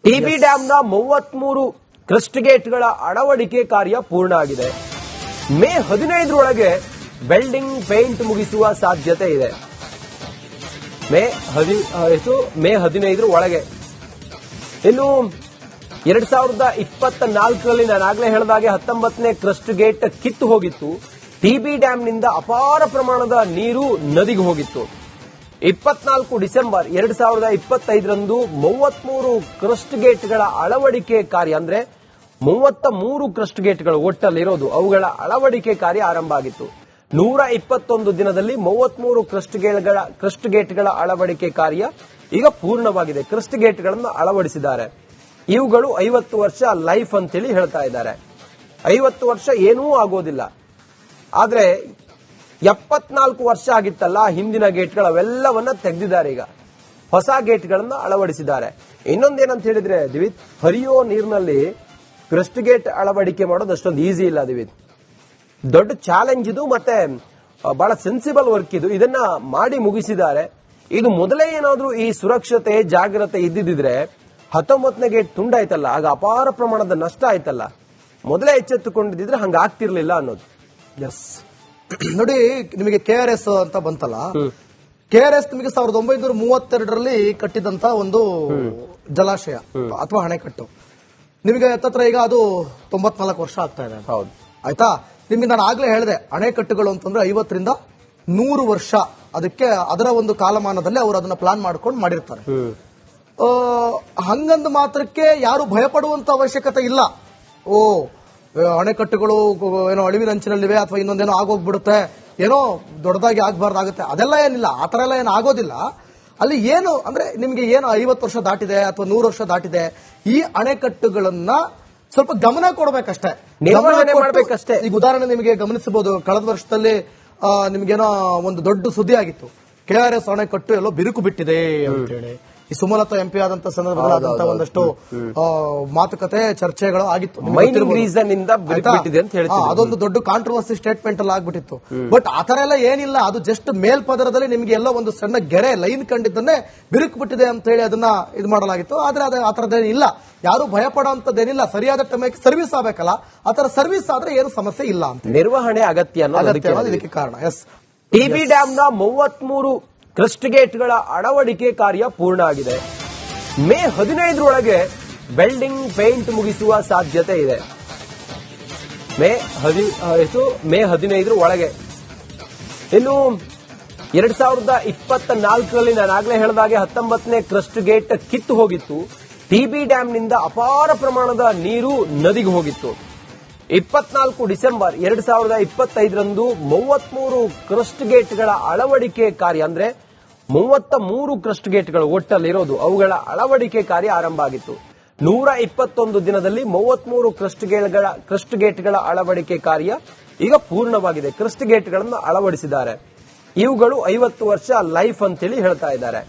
TB ಡ್ಯಾಂನ 33 crust ಗೇಟ್ಗಳ ಅಳವಡಿಕೆ ಕಾರ್ಯ ಪೂರ್ಣ ಆಗಿದೆ. ಮೇ 15ರೊಳಗೆ ವೆಲ್ಡಿಂಗ್ ಪೇಂಟ್ ಮುಗಿಸುವ ಸಾಧ್ಯತೆ ಇದೆ. ಮೇ 15 ಒಳಗೆ. ಇನ್ನು 2024ರಲ್ಲಿ ನಾನಾಗಲೇ ಹೇಳಿದಾಗೆ 19ನೇ ಕ್ರಸ್ಟ್ ಗೇಟ್ ಕಿತ್ತು ಹೋಗಿತ್ತು. ಟಿಬಿ ಡ್ಯಾಂನಿಂದ ಅಪಾರ ಪ್ರಮಾಣದ ನೀರು ನದಿಗೆ ಹೋಗಿತ್ತು. 24 ಡಿಸೆಂಬರ್ 2025ರಂದು 33 ಕ್ರಸ್ಟ್ ಗೇಟ್ಗಳ ಅಳವಡಿಕೆ ಕಾರ್ಯ ಅಂದ್ರೆ 33 ಕ್ರಸ್ಟ್ ಗೇಟ್ಗಳು ಒಟ್ಟಲ್ಲಿರೋದು ಅವುಗಳ ಅಳವಡಿಕೆ ಕಾರ್ಯ ಆರಂಭ ಆಗಿತ್ತು. 121 ದಿನದಲ್ಲಿ 33 ಕ್ರಸ್ಟ್ ಗೇಟ್ಗಳ ಅಳವಡಿಕೆ ಕಾರ್ಯ ಈಗ ಪೂರ್ಣವಾಗಿದೆ. ಕ್ರಸ್ಟ್ ಗೇಟ್ಗಳನ್ನು ಅಳವಡಿಸಿದ್ದಾರೆ. ಇವುಗಳು 50 ವರ್ಷ ಲೈಫ್ ಅಂತೇಳಿ ಹೇಳ್ತಾ ಇದ್ದಾರೆ. 50 ವರ್ಷ ಏನೂ ಆಗೋದಿಲ್ಲ. ಆದ್ರೆ 74 ವರ್ಷ ಆಗಿತ್ತಲ್ಲ ಹಿಂದಿನ ಗೇಟ್ಗಳು, ಅವೆಲ್ಲವನ್ನ ತೆಗೆದಿದ್ದಾರೆ. ಈಗ ಹೊಸ ಗೇಟ್ಗಳನ್ನು ಅಳವಡಿಸಿದ್ದಾರೆ. ಇನ್ನೊಂದೇನಂತ ಹೇಳಿದ್ರೆ ದಿವಿತ್, ಹರಿಯೋ ನೀರಿನಲ್ಲಿ ಕ್ರಸ್ಟ್ ಗೇಟ್ ಅಳವಡಿಕೆ ಮಾಡೋದು ಅಷ್ಟೊಂದು ಈಸಿ ಇಲ್ಲ ದಿವಿತ್. ದೊಡ್ಡ ಚಾಲೆಂಜ್ ಇದು, ಮತ್ತೆ ಬಹಳ ಸೆನ್ಸಿಬಲ್ ವರ್ಕ್ ಇದು. ಇದನ್ನ ಮಾಡಿ ಮುಗಿಸಿದ್ದಾರೆ. ಇದು ಮೊದಲೇ ಏನಾದ್ರೂ ಈ ಸುರಕ್ಷತೆ ಜಾಗ್ರತೆ ಇದ್ದಿದ್ರೆ 19ನೇ ಗೇಟ್ ತುಂಡಾಯ್ತಲ್ಲ, ಆಗ ಅಪಾರ ಪ್ರಮಾಣದ ನಷ್ಟ ಆಯ್ತಲ್ಲ. ಮೊದಲೇ ಎಚ್ಚೆತ್ತುಕೊಂಡಿದ್ರೆ ಹಂಗ ಆಗ್ತಿರ್ಲಿಲ್ಲ ಅನ್ನೋದು. ಎಸ್, ನೋಡಿ ನಿಮಗೆ KRS ಅಂತ ಬಂತಲ್ಲ, KRS ನಿಮಗೆ 1932ರಲ್ಲಿ ಕಟ್ಟಿದಂತ ಒಂದು ಜಲಾಶಯ ಅಥವಾ ಅಣೆಕಟ್ಟು. ನಿಮಗೆ ಹತ್ತತ್ರ ಈಗ ಅದು 94 ವರ್ಷ ಆಗ್ತಾ ಇದೆ. ಹೌದು, ಆಯ್ತಾ. ನಿಮ್ಗೆ ನಾನು ಆಗ್ಲೇ ಹೇಳಿದೆ, ಅಣೆಕಟ್ಟುಗಳು ಅಂತಂದ್ರೆ 50ರಿಂದ 100 ವರ್ಷ ಅದಕ್ಕೆ ಅದರ ಒಂದು ಕಾಲಮಾನದಲ್ಲಿ ಅವರು ಅದನ್ನ ಪ್ಲಾನ್ ಮಾಡ್ಕೊಂಡು ಮಾಡಿರ್ತಾರೆ. ಹಂಗಂದ ಮಾತ್ರಕ್ಕೆ ಯಾರು ಭಯಪಡುವಂತ ಅವಶ್ಯಕತೆ ಇಲ್ಲ. ಅಣೆಕಟ್ಟುಗಳು ಏನೋ ಅಳಿವಿನಂಚಿನಲ್ಲಿವೆ ಅಥವಾ ಇನ್ನೊಂದೇನೋ ಆಗೋಗ್ಬಿಡುತ್ತೆ, ಏನೋ ದೊಡ್ಡದಾಗಿ ಆಗ್ಬಾರ್ದಾಗುತ್ತೆ, ಅದೆಲ್ಲ ಏನಿಲ್ಲ. ಆ ತರ ಎಲ್ಲ ಏನು ಆಗೋದಿಲ್ಲ. ಅಲ್ಲಿ ಏನು ಅಂದ್ರೆ ನಿಮ್ಗೆ ಏನು 50 ವರ್ಷ ದಾಟಿದೆ ಅಥವಾ 100 ವರ್ಷ ದಾಟಿದೆ, ಈ ಅಣೆಕಟ್ಟುಗಳನ್ನ ಸ್ವಲ್ಪ ಗಮನ ಕೊಡಬೇಕಷ್ಟೇ, ನಿರ್ವಹಣೆ ಮಾಡಬೇಕಷ್ಟೇ. ಈಗ ಉದಾಹರಣೆ ನಿಮಗೆ ಗಮನಿಸಬಹುದು, ಕಳೆದ ವರ್ಷದಲ್ಲಿ ನಿಮ್ಗೇನೋ ಒಂದು ದೊಡ್ಡ ಸುದ್ದಿ ಆಗಿತ್ತು, KRS ಅಣೆಕಟ್ಟು ಎಲ್ಲೋ ಬಿರುಕು ಬಿಟ್ಟಿದೆ ಅಂತ ಹೇಳಿ. ಈ ಸುಮಲತಾ MP ಆದಂತ ಸಂದರ್ಭದಲ್ಲಿ ಒಂದಷ್ಟು ಮಾತುಕತೆ ಚರ್ಚೆಗಳು ಆಗಿತ್ತು. ಅದೊಂದು ದೊಡ್ಡ ಕಾಂಟ್ರವರ್ಸಿ ಸ್ಟೇಟ್ಮೆಂಟ್ ಅಲ್ಲಿ ಆಗ್ಬಿಟ್ಟಿತ್ತು. ಬಟ್ ಆತರ ಎಲ್ಲ ಏನಿಲ್ಲ. ಅದು ಜಸ್ಟ್ ಮೇಲ್ಪದರದಲ್ಲಿ ನಿಮ್ಗೆ ಎಲ್ಲ ಒಂದು ಸಣ್ಣ ಗೆರೆ ಲೈನ್ ಕಂಡಿದ್ದನ್ನೇ ಬಿರುಕು ಬಿಟ್ಟಿದೆ ಅಂತ ಹೇಳಿ ಅದನ್ನ ಇದು ಮಾಡಲಾಗಿತ್ತು. ಆದ್ರೆ ಅದು ಆ ತರದೇನಿಲ್ಲ. ಯಾರು ಭಯ ಪಡುವಂತದ್ದೇನಿಲ್ಲ. ಸರಿಯಾದ ಟೈಮಿಗೆ ಸರ್ವಿಸ್ ಆಗಬೇಕಲ್ಲ, ಆ ತರ ಸರ್ವಿಸ್ ಆದ್ರೆ ಏನು ಸಮಸ್ಯೆ ಇಲ್ಲ ಅಂತ. ನಿರ್ವಹಣೆ ಅಗತ್ಯ ಇದಕ್ಕೆ ಕಾರಣ. ಎಸ್, ಟಿಬಿ ಡ್ಯಾಂನ 33 ಕ್ರಸ್ಟ್ ಗೇಟ್ಗಳ ಅಳವಡಿಕೆ ಕಾರ್ಯ ಪೂರ್ಣ ಆಗಿದೆ. ಮೇ 15ರೊಳಗೆ ವೆಲ್ಡಿಂಗ್ ಪೇಂಟ್ ಮುಗಿಸುವ ಸಾಧ್ಯತೆ ಇದೆ. ಮೇ 15 ಒಳಗೆ. ಇನ್ನು 2024ರಲ್ಲಿ ನಾನಾಗಲೇ ಹೇಳಿದಾಗೆ 19ನೇ ಕ್ರಸ್ಟ್ ಗೇಟ್ ಕಿತ್ತು ಹೋಗಿತ್ತು. ಟಿಬಿ ಡ್ಯಾಂನಿಂದ ಅಪಾರ ಪ್ರಮಾಣದ ನೀರು ನದಿಗೆ ಹೋಗಿತ್ತು. 24 ಡಿಸೆಂಬರ್ 2025ರಂದು 33 ಕ್ರಸ್ಟ್ ಗೇಟ್ಗಳ ಅಳವಡಿಕೆ ಕಾರ್ಯ ಅಂದ್ರೆ 33 ಕ್ರಸ್ಟ್ ಗೇಟ್ಗಳು ಒಟ್ಟಲ್ಲಿರೋದು ಅವುಗಳ ಅಳವಡಿಕೆ ಕಾರ್ಯ ಆರಂಭ ಆಗಿತ್ತು. 121 ದಿನದಲ್ಲಿ 33 ಕ್ರಸ್ಟ್ ಗೇಟ್ಗಳ ಅಳವಡಿಕೆ ಕಾರ್ಯ ಈಗ ಪೂರ್ಣವಾಗಿದೆ. ಕ್ರಸ್ಟ್ ಗೇಟ್ಗಳನ್ನು ಅಳವಡಿಸಿದ್ದಾರೆ. ಇವುಗಳು 50 ವರ್ಷ ಲೈಫ್ ಅಂತೇಳಿ ಹೇಳ್ತಾ ಇದ್ದಾರೆ.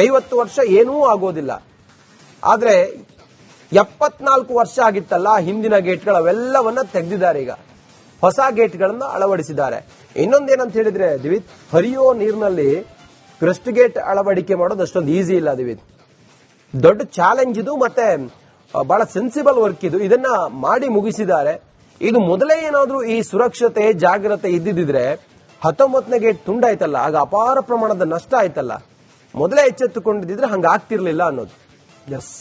50 ವರ್ಷ ಏನೂ ಆಗೋದಿಲ್ಲ. ಆದ್ರೆ 74 ವರ್ಷ ಆಗಿತ್ತಲ್ಲ ಹಿಂದಿನ ಗೇಟ್ಗಳು, ಅವೆಲ್ಲವನ್ನ ತೆಗೆದಿದ್ದಾರೆ. ಈಗ ಹೊಸ ಗೇಟ್ಗಳನ್ನು ಅಳವಡಿಸಿದ್ದಾರೆ. ಇನ್ನೊಂದೇನಂತ ಹೇಳಿದ್ರೆ ದಿವಿತ್, ಹರಿಯೋ ನೀರಿನಲ್ಲಿ ಕ್ರಸ್ಟ್ ಗೇಟ್ ಅಳವಡಿಕೆ ಮಾಡೋದು ಅಷ್ಟೊಂದು ಈಸಿ ಇಲ್ಲ ದಿವಿತ್. ದೊಡ್ಡ ಚಾಲೆಂಜ್ ಇದು, ಮತ್ತೆ ಬಹಳ ಸೆನ್ಸಿಬಲ್ ವರ್ಕ್ ಇದು. ಇದನ್ನ ಮಾಡಿ ಮುಗಿಸಿದ್ದಾರೆ. ಇದು ಮೊದಲೇ ಏನಾದ್ರೂ ಈ ಸುರಕ್ಷತೆ ಜಾಗ್ರತೆ ಇದ್ದಿದ್ರೆ 19ನೇ ಗೇಟ್ ತುಂಡಾಯ್ತಲ್ಲ, ಆಗ ಅಪಾರ ಪ್ರಮಾಣದ ನಷ್ಟ ಆಯ್ತಲ್ಲ. ಮೊದಲೇ ಎಚ್ಚೆತ್ತುಕೊಂಡಿದ್ರೆ ಹಂಗ ಆಗ್ತಿರ್ಲಿಲ್ಲ ಅನ್ನೋದು. ಎಸ್,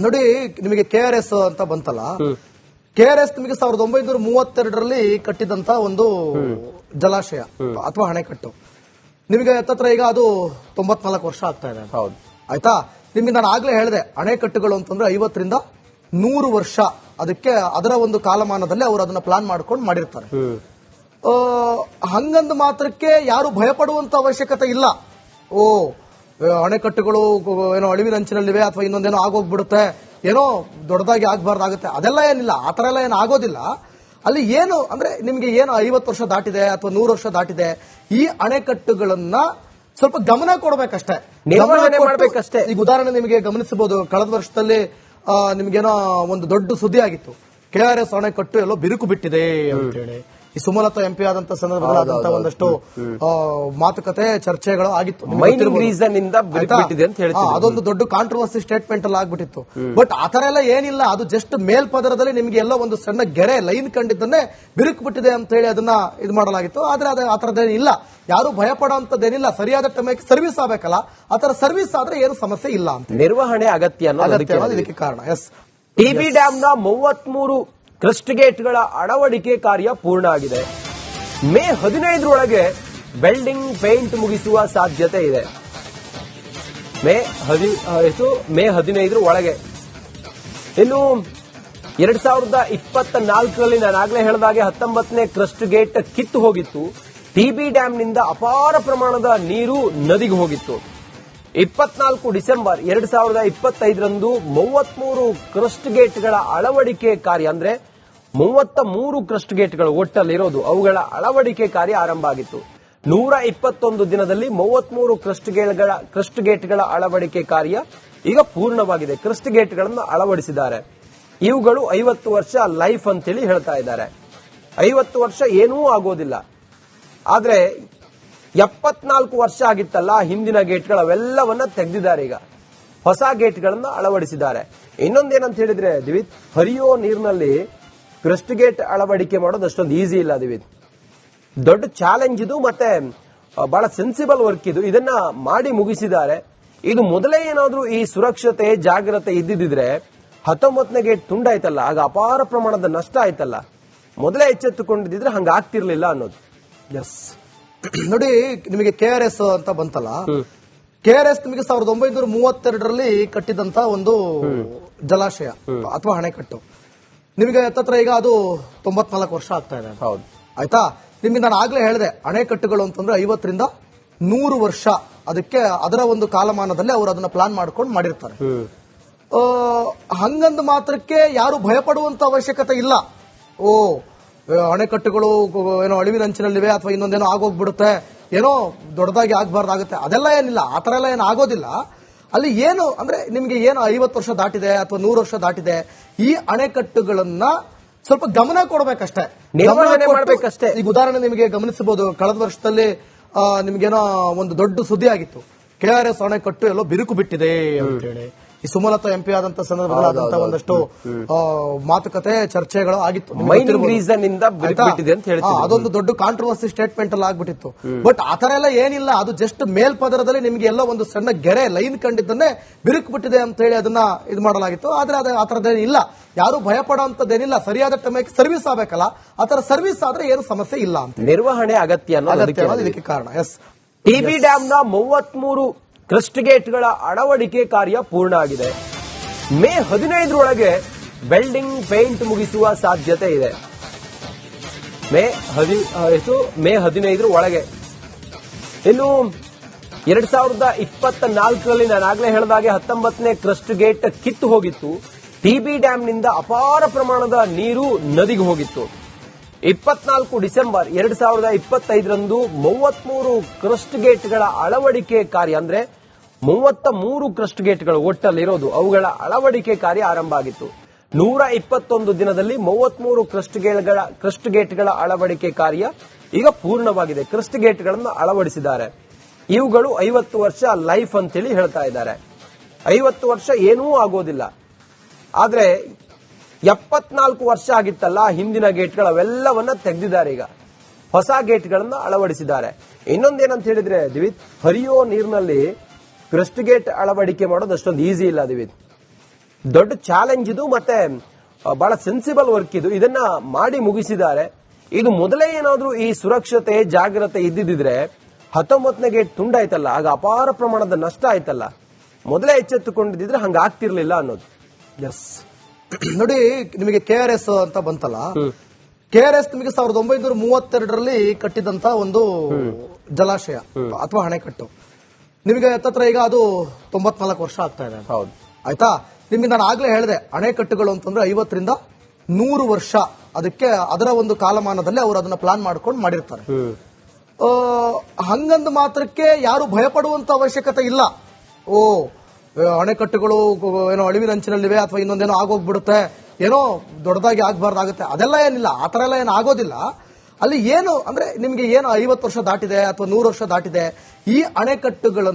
ನೋಡಿ ನಿಮಗೆ KRS ಅಂತ ಬಂತಲ್ಲ, KRS ನಿಮಗೆ 1932ರಲ್ಲಿ ಕಟ್ಟಿದಂತ ಒಂದು ಜಲಾಶಯ ಅಥವಾ ಅಣೆಕಟ್ಟು. ನಿಮಗೆ ಹತ್ತತ್ರ ಈಗ ಅದು 94 ವರ್ಷ ಆಗ್ತಾ ಇದೆ. ಹೌದು, ಆಯ್ತಾ. ನಿಮ್ಗೆ ನಾನು ಆಗ್ಲೇ ಹೇಳಿದೆ, ಅಣೆಕಟ್ಟುಗಳು ಅಂತಂದ್ರೆ 50ರಿಂದ 100 ವರ್ಷ ಅದಕ್ಕೆ ಅದರ ಒಂದು ಕಾಲಮಾನದಲ್ಲಿ ಅವರು ಅದನ್ನ ಪ್ಲಾನ್ ಮಾಡ್ಕೊಂಡು ಮಾಡಿರ್ತಾರೆ. ಹಂಗಂದ ಮಾತ್ರಕ್ಕೆ ಯಾರು ಭಯಪಡುವಂತ ಅವಶ್ಯಕತೆ ಇಲ್ಲ. ಅಣೆಕಟ್ಟುಗಳು ಏನೋ ಅಳಿವಿನಂಚಿನಲ್ಲಿವೆ ಅಥವಾ ಇನ್ನೊಂದೇನೋ ಆಗೋಗ್ಬಿಡುತ್ತೆ, ಏನೋ ದೊಡ್ಡದಾಗಿ ಆಗ್ಬಾರ್ದಾಗುತ್ತೆ, ಅದೆಲ್ಲ ಏನಿಲ್ಲ. ಆ ತರ ಎಲ್ಲ ಏನು ಆಗೋದಿಲ್ಲ. ಅಲ್ಲಿ ಏನು ಅಂದ್ರೆ ನಿಮ್ಗೆ ಏನು 50 ವರ್ಷ ದಾಟಿದೆ ಅಥವಾ 100 ವರ್ಷ ದಾಟಿದೆ, ಈ ಅಣೆಕಟ್ಟುಗಳನ್ನ ಸ್ವಲ್ಪ ಗಮನ ಕೊಡಬೇಕಷ್ಟೇ, ನಿರ್ವಹಣೆ ಮಾಡಬೇಕಷ್ಟೇ. ಈಗ ಉದಾಹರಣೆ ನಿಮಗೆ ಗಮನಿಸಬಹುದು, ಕಳೆದ ವರ್ಷದಲ್ಲಿ ನಿಮ್ಗೇನೋ ಒಂದು ದೊಡ್ಡ ಸುದ್ದಿ ಆಗಿತ್ತು, KRS ಅಣೆಕಟ್ಟು ಎಲ್ಲೋ ಬಿರುಕು ಬಿಟ್ಟಿದೆ ಅಂತ ಹೇಳಿ. ಈ ಸುಮಲತಾ ಎಂಪಿ ಆದಂತ ಸಂದರ್ಭದಲ್ಲಿ ಆದಂತ ಒಂದಷ್ಟು ಮಾತುಕತೆ ಚರ್ಚೆಗಳು ಆಗಿತ್ತು. ಮೈನಿಂಗ್ ರೀಸನ್ ಇಂದ ಬಿಟ್ಟಿದೆ ಅಂತ ಹೇಳ್ತೀವಿ. ಅದೊಂದು ದೊಡ್ಡ ಕಾಂಟ್ರವರ್ಸಿ ಸ್ಟೇಟ್ಮೆಂಟ್ ಅಲ್ಲಿ ಆಗ್ಬಿಟ್ಟಿತ್ತು. ಬಟ್ ಆತರ ಎಲ್ಲ ಏನಿಲ್ಲ, ಅದು ಜಸ್ಟ್ ಮೇಲ್ಪದರದಲ್ಲಿ ನಿಮ್ಗೆ ಎಲ್ಲೋ ಒಂದು ಸಣ್ಣ ಗೆರೆ ಲೈನ್ ಕಂಡಿದ್ದನ್ನೇ ಬಿರುಕು ಬಿಟ್ಟಿದೆ ಅಂತ ಹೇಳಿ ಅದನ್ನ ಇದು ಮಾಡಲಾಗಿತ್ತು. ಆದ್ರೆ ಅದು ಆತರದೇನಿಲ್ಲ, ಯಾರು ಭಯ ಪಡುವಂತದ್ದೇನಿಲ್ಲ. ಸರಿಯಾದ ಟೈಮಿಗೆ ಸರ್ವಿಸ್ ಆಗಬೇಕಲ್ಲ, ಆತರ ಸರ್ವಿಸ್ ಆದ್ರೆ ಏನು ಸಮಸ್ಯೆ ಇಲ್ಲ ಅಂತ. ನಿರ್ವಹಣೆ ಅಗತ್ಯ ಇದಕ್ಕೆ ಕಾರಣ. ಎಸ್, ಟಿಬಿ ಡ್ಯಾಮ್ ನ 33 ಕ್ರಸ್ಟ್ ಗೇಟ್ಗಳ ಅಳವಡಿಕೆ ಕಾರ್ಯ ಪೂರ್ಣ ಆಗಿದೆ. ಮೇ 15ರೊಳಗೆ ವೆಲ್ಡಿಂಗ್ ಪೇಂಟ್ ಮುಗಿಸುವ ಸಾಧ್ಯತೆ ಇದೆ. ಮೇ 15ರ ಒಳಗೆ. ಇನ್ನು 2024ರಲ್ಲಿ ನಾನು ಆಗ್ಲೇ ಹೇಳಿದಾಗೆ 19ನೇ ಕ್ರಸ್ಟ್ ಗೇಟ್ ಕಿತ್ತು ಹೋಗಿತ್ತು. ಟಿಬಿ ಡ್ಯಾಂನಿಂದ ಅಪಾರ ಪ್ರಮಾಣದ ನೀರು ನದಿಗೆ ಹೋಗಿತ್ತು. 24 ಡಿಸೆಂಬರ್ 2025ರಂದು 33 ಕ್ರಸ್ಟ್ ಗೇಟ್ಗಳ ಅಳವಡಿಕೆ ಕಾರ್ಯ, ಅಂದ್ರೆ 33 ಕ್ರಸ್ಟ್ ಗೇಟ್ಗಳು ಒಟ್ಟಲ್ಲಿರೋದು, ಅವುಗಳ ಅಳವಡಿಕೆ ಕಾರ್ಯ ಆರಂಭ ಆಗಿತ್ತು. 121 ದಿನದಲ್ಲಿ 33 ಕ್ರಸ್ಟ್ ಗೇಟ್ಗಳ ಅಳವಡಿಕೆ ಕಾರ್ಯ ಈಗ ಪೂರ್ಣವಾಗಿದೆ. ಕ್ರಸ್ಟ್ ಗೇಟ್ಗಳನ್ನು ಅಳವಡಿಸಿದ್ದಾರೆ. ಇವುಗಳು 50 ವರ್ಷ ಲೈಫ್ ಅಂತೇಳಿ ಹೇಳ್ತಾ ಇದ್ದಾರೆ. 50 ವರ್ಷ ಏನೂ ಆಗೋದಿಲ್ಲ. ಆದ್ರೆ 74 ವರ್ಷ ಆಗಿತ್ತಲ್ಲ ಹಿಂದಿನ ಗೇಟ್ಗಳು, ಅವೆಲ್ಲವನ್ನ ತೆಗೆದಿದ್ದಾರೆ. ಈಗ ಹೊಸ ಗೇಟ್ಗಳನ್ನು ಅಳವಡಿಸಿದ್ದಾರೆ. ಇನ್ನೊಂದೇನಂತ ಹೇಳಿದ್ರೆ ದಿವಿತ್, ಹರಿಯೋ ನೀರಿನಲ್ಲಿ ಕ್ರಸ್ಟ್ ಗೇಟ್ ಅಳವಡಿಕೆ ಮಾಡೋದು ಅಷ್ಟೊಂದು ಈಸಿ ಇಲ್ಲ ದಿವಿತ್. ದೊಡ್ಡ ಚಾಲೆಂಜ್ ಇದು, ಮತ್ತೆ ಬಹಳ ಸೆನ್ಸಿಬಲ್ ವರ್ಕ್ ಇದು. ಇದನ್ನ ಮಾಡಿ ಮುಗಿಸಿದ್ದಾರೆ. ಇದು ಮೊದಲೇ ಏನಾದ್ರೂ ಈ ಸುರಕ್ಷತೆ ಜಾಗ್ರತೆ ಇದ್ದಿದ್ರೆ 19ನೇ ಗೇಟ್ ತುಂಡಾಯ್ತಲ್ಲ, ಆಗ ಅಪಾರ ಪ್ರಮಾಣದ ನಷ್ಟ ಆಯ್ತಲ್ಲ. ಮೊದಲೇ ಎಚ್ಚೆತ್ತುಕೊಂಡಿದ್ರೆ ಹಂಗ ಆಗ್ತಿರ್ಲಿಲ್ಲ ಅನ್ನೋದು. ಎಸ್, ನೋಡಿ, ನಿಮಗೆ KRS ಅಂತ ಬಂತಲ್ಲ, KRS ನಿಮಗೆ 1932ರಲ್ಲಿ ಕಟ್ಟಿದಂತ ಒಂದು ಜಲಾಶಯ ಅಥವಾ ಅಣೆಕಟ್ಟು. ನಿಮಗೆ ಹತ್ತತ್ರ ಈಗ ಅದು 94 ವರ್ಷ ಆಗ್ತಾ ಇದೆ. ಹೌದು, ಆಯ್ತಾ. ನಿಮ್ಗೆ ನಾನು ಆಗ್ಲೇ ಹೇಳಿದೆ, ಅಣೆಕಟ್ಟುಗಳು ಅಂತಂದ್ರೆ 50ರಿಂದ 100 ವರ್ಷ ಅದಕ್ಕೆ ಅದರ ಒಂದು ಕಾಲಮಾನದಲ್ಲಿ ಅವರು ಅದನ್ನ ಪ್ಲಾನ್ ಮಾಡ್ಕೊಂಡು ಮಾಡಿರ್ತಾರೆ. ಹಂಗಂದ ಮಾತ್ರಕ್ಕೆ ಯಾರು ಭಯಪಡುವಂತ ಅವಶ್ಯಕತೆ ಇಲ್ಲ. ಅಣೆಕಟ್ಟುಗಳು ಏನೋ ಅಳಿವಿನಂಚಿನಲ್ಲಿವೆ ಅಥವಾ ಇನ್ನೊಂದೇನೋ ಆಗೋಗ್ಬಿಡುತ್ತೆ, ಏನೋ ದೊಡ್ಡದಾಗಿ ಆಗ್ಬಾರ್ದಾಗುತ್ತೆ, ಅದೆಲ್ಲ ಏನಿಲ್ಲ. ಆ ತರ ಎಲ್ಲ ಏನು ಆಗೋದಿಲ್ಲ. ಅಲ್ಲಿ ಏನು ಅಂದ್ರೆ ನಿಮ್ಗೆ ಏನು 50 ವರ್ಷ ದಾಟಿದೆ ಅಥವಾ 100 ವರ್ಷ ದಾಟಿದೆ, ಈ ಅಣೆಕಟ್ಟುಗಳನ್ನ ಸ್ವಲ್ಪ ಗಮನ ಕೊಡಬೇಕಷ್ಟೇ, ನಿರ್ವಹಣೆ ಮಾಡಬೇಕಷ್ಟೇ. ಈಗ ಉದಾಹರಣೆ ನಿಮಗೆ ಗಮನಿಸಬಹುದು, ಕಳೆದ ವರ್ಷದಲ್ಲಿ ನಿಮ್ಗೇನೋ ಒಂದು ದೊಡ್ಡ ಸುದ್ದಿ ಆಗಿತ್ತು, KRS ಅಣೆಕಟ್ಟು ಎಲ್ಲೋ ಬಿರುಕು ಬಿಟ್ಟಿದೆ ಅಂತ ಹೇಳಿ. ಈ ಸುಮಲತಾ ಎಂಪಿ ಆದಂತ ಸಂದರ್ಭದಲ್ಲಿ ಆದಂತ ಒಂದಷ್ಟು ಮಾತುಕತೆ ಚರ್ಚೆಗಳು ಆಗಿತ್ತು. ಮೈನಿಂಗ್ ರೀಸನ್ ಇಂದ ಬಿಟ್ಟಿದೆ ಅಂತ ಹೇಳ್ತೀವಿ. ಅದೊಂದು ದೊಡ್ಡ ಕಾಂಟ್ರವರ್ಸಿ ಸ್ಟೇಟ್ಮೆಂಟ್ ಅಲ್ಲಿ ಆಗ್ಬಿಟ್ಟಿತ್ತು. ಬಟ್ ಆತರ ಎಲ್ಲ ಏನಿಲ್ಲ, ಅದು ಜಸ್ಟ್ ಮೇಲ್ಪದರದಲ್ಲಿ ನಿಮ್ಗೆ ಎಲ್ಲೋ ಒಂದು ಸಣ್ಣ ಗೆರೆ ಲೈನ್ ಕಂಡಿದ್ದನ್ನೇ ಬಿರುಕು ಬಿಟ್ಟಿದೆ ಅಂತ ಹೇಳಿ ಅದನ್ನ ಇದು ಮಾಡಲಾಗಿತ್ತು. ಆದ್ರೆ ಅದು ಆತರದೇನಿಲ್ಲ, ಯಾರು ಭಯ ಪಡುವಂತದ್ದೇನಿಲ್ಲ. ಸರಿಯಾದ ಟೈಮಿಗೆ ಸರ್ವಿಸ್ ಆಗಬೇಕಲ್ಲ, ಆತರ ಸರ್ವಿಸ್ ಆದ್ರೆ ಏನು ಸಮಸ್ಯೆ ಇಲ್ಲ ಅಂತ. ನಿರ್ವಹಣೆ ಅಗತ್ಯ ಇದಕ್ಕೆ ಕಾರಣ. ಎಸ್, ಟಿಬಿ ಡ್ಯಾಮ್ ನ 33 ಕ್ರಸ್ಟ್ ಗೇಟ್ಗಳ ಅಳವಡಿಕೆ ಕಾರ್ಯ ಪೂರ್ಣ ಆಗಿದೆ. ಮೇ 15ರೊಳಗೆ ವೆಲ್ಡಿಂಗ್ ಪೇಂಟ್ ಮುಗಿಸುವ ಸಾಧ್ಯತೆ ಇದೆ. ಮೇ 15ರ ಒಳಗೆ. ಇನ್ನು 2024ರಲ್ಲಿ ನಾನು ಆಗ್ಲೇ ಹೇಳಿದಾಗೆ 19ನೇ ಕ್ರಸ್ಟ್ ಗೇಟ್ ಕಿತ್ತು ಹೋಗಿತ್ತು. ಟಿಬಿ ಡ್ಯಾಂನಿಂದ ಅಪಾರ ಪ್ರಮಾಣದ ನೀರು ನದಿಗೆ ಹೋಗಿತ್ತು. 24 ಡಿಸೆಂಬರ್ 2025ರಂದು 33 ಕ್ರಸ್ಟ್ ಗೇಟ್ಗಳ ಅಳವಡಿಕೆ ಕಾರ್ಯ, ಅಂದ್ರೆ 33 ಕ್ರಸ್ಟ್ ಗೇಟ್ಗಳು ಒಟ್ಟಲ್ಲಿರೋದು, ಅವುಗಳ ಅಳವಡಿಕೆ ಕಾರ್ಯ ಆರಂಭ ಆಗಿತ್ತು. 121 ದಿನದಲ್ಲಿ 33 ಕ್ರಸ್ಟ್ ಗೇಟ್ಗಳ ಅಳವಡಿಕೆ ಕಾರ್ಯ ಈಗ ಪೂರ್ಣವಾಗಿದೆ. ಕ್ರಸ್ಟ್ ಗೇಟ್ಗಳನ್ನು ಅಳವಡಿಸಿದ್ದಾರೆ. ಇವುಗಳು 50 ವರ್ಷ ಲೈಫ್ ಅಂತೇಳಿ ಹೇಳ್ತಾ ಇದ್ದಾರೆ. 50 ವರ್ಷ ಏನೂ ಆಗೋದಿಲ್ಲ. ಆದ್ರೆ 74 ವರ್ಷ ಆಗಿತ್ತಲ್ಲ ಹಿಂದಿನ ಗೇಟ್ಗಳು, ಅವೆಲ್ಲವನ್ನ ತೆಗೆದಿದ್ದಾರೆ. ಈಗ ಹೊಸ ಗೇಟ್ಗಳನ್ನು ಅಳವಡಿಸಿದ್ದಾರೆ. ಇನ್ನೊಂದೇನಂತ ಹೇಳಿದ್ರೆ ದಿವಿತ್, ಹರಿಯೋ ನೀರಿನಲ್ಲಿ ಕ್ರಸ್ಟ್ ಗೇಟ್ ಅಳವಡಿಕೆ ಮಾಡೋದು ಅಷ್ಟೊಂದು ಈಸಿ ಇಲ್ಲ ದಿವಿತ್. ದೊಡ್ಡ ಚಾಲೆಂಜ್ ಇದು, ಮತ್ತೆ ಬಹಳ ಸೆನ್ಸಿಬಲ್ ವರ್ಕ್ ಇದು. ಇದನ್ನ ಮಾಡಿ ಮುಗಿಸಿದ್ದಾರೆ. ಇದು ಮೊದಲೇ ಏನಾದ್ರೂ ಈ ಸುರಕ್ಷತೆ ಜಾಗ್ರತೆ ಇದ್ದಿದ್ರೆ 19ನೇ ಗೇಟ್ ತುಂಡಾಯ್ತಲ್ಲ, ಆಗ ಅಪಾರ ಪ್ರಮಾಣದ ನಷ್ಟ ಆಯ್ತಲ್ಲ. ಮೊದಲೇ ಎಚ್ಚೆತ್ತುಕೊಂಡಿದ್ರೆ ಹಂಗ ಆಗ್ತಿರ್ಲಿಲ್ಲ ಅನ್ನೋದು. ಎಸ್, ನೋಡಿ, ನಿಮಗೆ KRS ಅಂತ ಬಂತಲ್ಲ, KRS ನಿಮಗೆ 1932ರಲ್ಲಿ ಕಟ್ಟಿದಂತ ಒಂದು ಜಲಾಶಯ ಅಥವಾ ಅಣೆಕಟ್ಟು. ನಿಮಗೆ ಹತ್ತತ್ರ ಈಗ ಅದು 94 ವರ್ಷ ಆಗ್ತಾ ಇದೆ. ಹೌದು, ಆಯ್ತಾ. ನಿಮ್ಗೆ ನಾನು ಆಗ್ಲೇ ಹೇಳಿದೆ, ಅಣೆಕಟ್ಟುಗಳು ಅಂತಂದ್ರೆ 50ರಿಂದ 100 ವರ್ಷ ಅದಕ್ಕೆ ಅದರ ಒಂದು ಕಾಲಮಾನದಲ್ಲಿ ಅವರು ಅದನ್ನ ಪ್ಲಾನ್ ಮಾಡ್ಕೊಂಡು ಮಾಡಿರ್ತಾರೆ. ಹಂಗಂದ ಮಾತ್ರಕ್ಕೆ ಯಾರು ಭಯಪಡುವಂತ ಅವಶ್ಯಕತೆ ಇಲ್ಲ. ಅಣೆಕಟ್ಟುಗಳು ಏನೋ ಅಳಿವಿನಂಚಿನಲ್ಲಿವೆ ಅಥವಾ ಇನ್ನೊಂದೇನೋ ಆಗೋಗ್ಬಿಡುತ್ತೆ, ಏನೋ ದೊಡ್ಡದಾಗಿ ಆಗ್ಬಾರ್ದಾಗುತ್ತೆ, ಅದೆಲ್ಲ ಏನಿಲ್ಲ. ಆ ತರ ಎಲ್ಲ ಏನು ಆಗೋದಿಲ್ಲ. ಅಲ್ಲಿ ಏನು ಅಂದ್ರೆ ನಿಮ್ಗೆ ಏನು 50 ವರ್ಷ ದಾಟಿದೆ ಅಥವಾ 100 ವರ್ಷ ದಾಟಿದೆ ಈ ಅಣೆಕಟ್ಟುಗಳನ್ನು